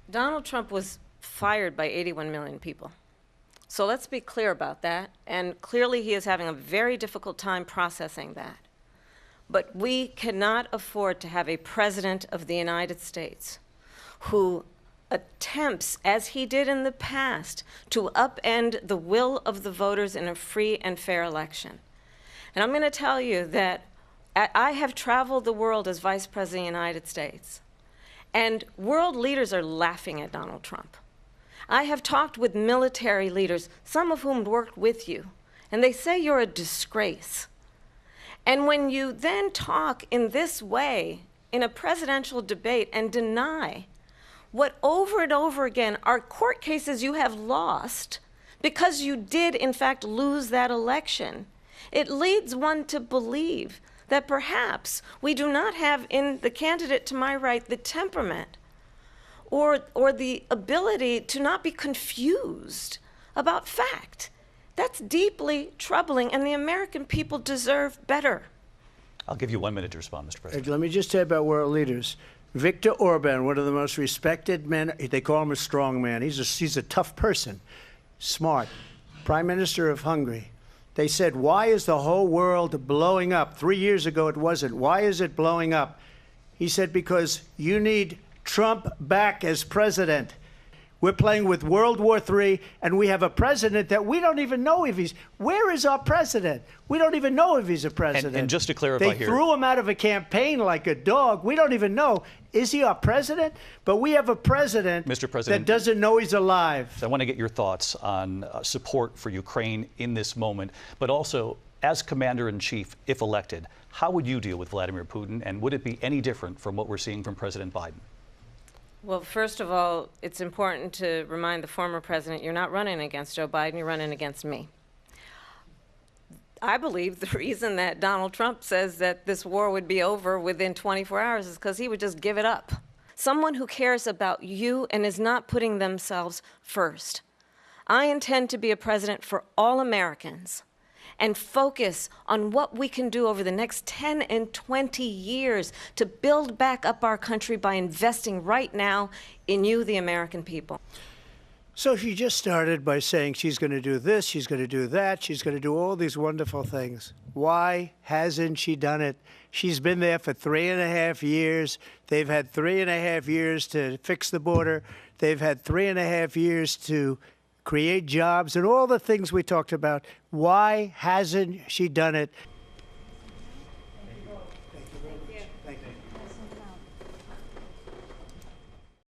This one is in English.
Donald Trump was fired by 81 million people. So let's be clear about that. And clearly he is having a very difficult time processing that. But we cannot afford to have a president of the United States who attempts, as he did in the past, to upend the will of the voters in a free and fair election. And I'm going to tell you that I have traveled the world as Vice President of the United States, and world leaders are laughing at Donald Trump. I have talked with military leaders, some of whom worked with you, and they say you're a disgrace. And when you then talk in this way in a presidential debate and deny what over and over again are court cases you have lost because you did in fact lose that election, it leads one to believe that perhaps we do not have in the candidate to my right the temperament or the ability to not be confused about fact. That's deeply troubling, and the American people deserve better. I'll give you 1 minute to respond, Mr. President. Let me just say about world leaders. Viktor Orban, one of the most respected men, they call him a strong man. He's a tough person, smart. Prime Minister of Hungary. They said, why is the whole world blowing up? 3 years ago it wasn't. Why is it blowing up? He said, because you need Trump back as president. We're playing with World War III, and we have a president that we don't even know if he's... Where is our president? We don't even know if he's a president. And just to clarify they threw him out of a campaign like a dog. We don't even know. Is he our president? But we have a president, Mr. President, that doesn't know he's alive. I want to get your thoughts on support for Ukraine in this moment, but also, as commander-in-chief, if elected, how would you deal with Vladimir Putin, and would it be any different from what we're seeing from President Biden? Well, first of all, it's important to remind the former president you're not running against Joe Biden, you're running against me. I believe the reason that Donald Trump says that this war would be over within 24 hours is because he would just give it up. Someone who cares about you and is not putting themselves first. I intend to be a president for all Americans and focus on what we can do over the next 10 and 20 years to build back up our country by investing right now in you, the American people. So she just started by saying she's going to do this, she's going to do that, she's going to do all these wonderful things. Why hasn't she done it? She's been there for 3.5 years. They've had 3.5 years to fix the border. They've had 3.5 years to create jobs and all the things we talked about. Why hasn't she done it?